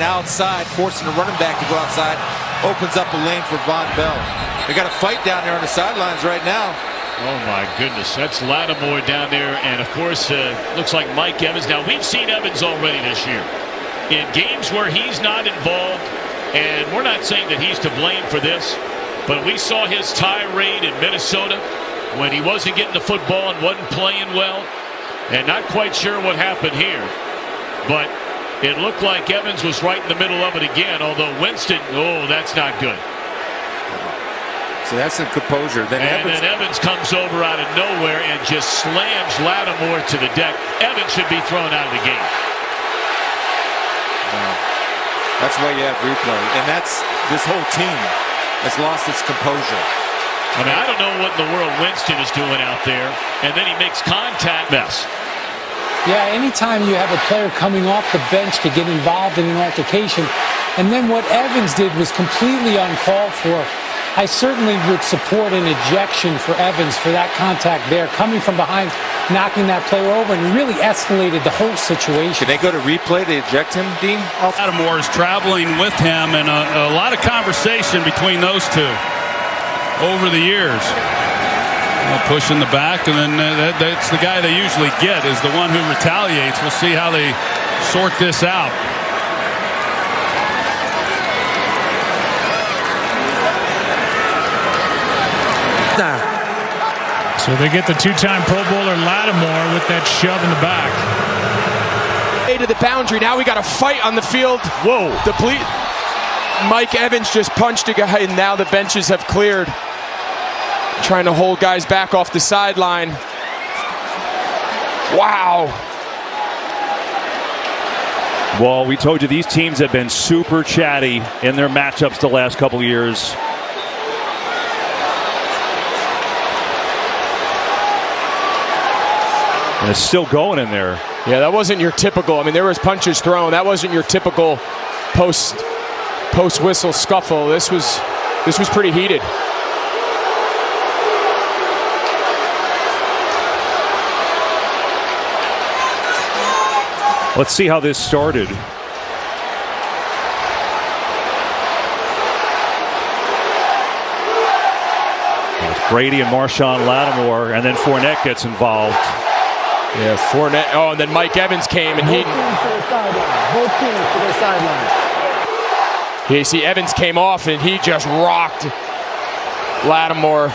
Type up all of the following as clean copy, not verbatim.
and outside, forcing the running back to go outside, opens up a lane for Von Bell. They got a fight down there on the sidelines right now. Oh my goodness, that's Lattimore down there, and of course looks like Mike Evans. Now we've seen Evans already this year in games where he's not involved, and we're not saying that he's to blame for this, but we saw his tirade in Minnesota when he wasn't getting the football and wasn't playing well, and not quite sure what happened here, but it looked like Evans was right in the middle of it again, although Winston, oh, that's not good. So that's some composure. Then Evans comes over out of nowhere and just slams Lattimore to the deck. Evans should be thrown out of the game. Wow. That's why you have replay. And this whole team has lost its composure. I mean, I don't know what in the world Winston is doing out there. And then he makes contact. Mess. Yeah, anytime you have a player coming off the bench to get involved in an altercation, and then what Evans did was completely uncalled for. I certainly would support an ejection for Evans for that contact there, coming from behind, knocking that player over, and really escalated the whole situation. Can they go to replay to eject him, Dean? Lattimore is traveling with him, and a lot of conversation between those two over the years. Pushing the back, and then that's the guy they usually get, is the one who retaliates. We'll see how they sort this out. So they get the two-time Pro Bowler Lattimore with that shove in the back. To the boundary. Now we got a fight on the field. Whoa. Mike Evans just punched a guy, and now the benches have cleared. Trying to hold guys back off the sideline. Wow. Well, we told you these teams have been super chatty in their matchups the last couple of years. And it's still going in there. Yeah, that wasn't your typical. I mean, there was punches thrown. That wasn't your typical post whistle scuffle. This was pretty heated. Let's see how this started. It's Brady and Marshon Lattimore, and then Fournette gets involved. Yeah, Fournette. Oh, and then Mike Evans came, and he. Both teams to their sideline. You see, Evans came off, and he just rocked Lattimore.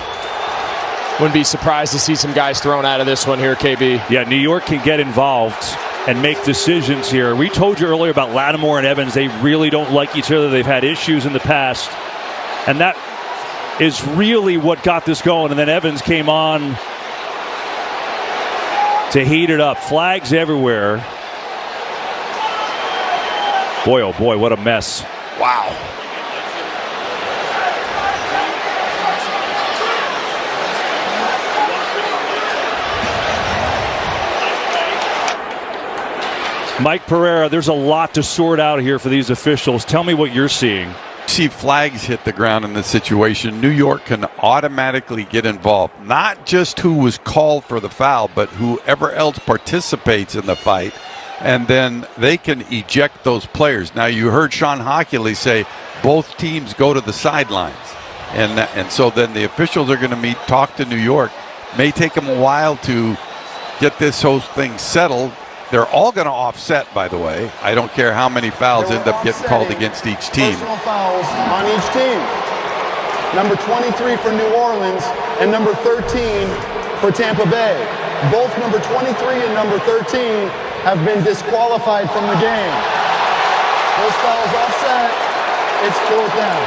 Wouldn't be surprised to see some guys thrown out of this one here, KB. Yeah, New York can get involved and make decisions here. We told you earlier about Lattimore and Evans. They really don't like each other. They've had issues in the past. And that is really what got this going. And then Evans came on to heat it up. Flags everywhere. Boy, oh boy, what a mess. Wow. Mike Pereira, there's a lot to sort out here for these officials. Tell me what you're seeing. See flags hit the ground in this situation, New York can automatically get involved. Not just who was called for the foul, but whoever else participates in the fight. And then they can eject those players. Now, you heard Sean Hockley say both teams go to the sidelines. And so then the officials are going to talk to New York. May take them a while to get this whole thing settled. They're all going to offset, by the way. I don't care how many fouls end up getting called against each team. Personal fouls on each team. Number 23 for New Orleans and number 13 for Tampa Bay. Both number 23 and number 13 have been disqualified from the game. Those fouls offset. It's fourth down.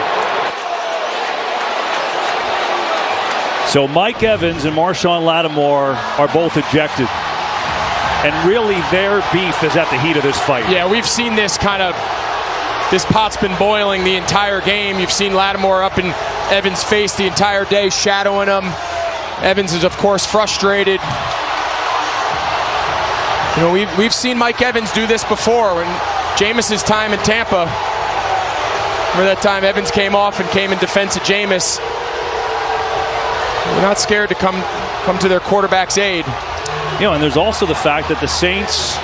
So Mike Evans and Marshon Lattimore are both ejected. And really their beef is at the heat of this fight. Yeah, we've seen this this pot's been boiling the entire game. You've seen Lattimore up in Evans' face the entire day, shadowing him. Evans is, of course, frustrated. You know, we've seen Mike Evans do this before when Jameis's time in Tampa. Remember that time Evans came off and came in defense of Jameis. They're not scared to come to their quarterback's aid. You know, and there's also the fact that the Saints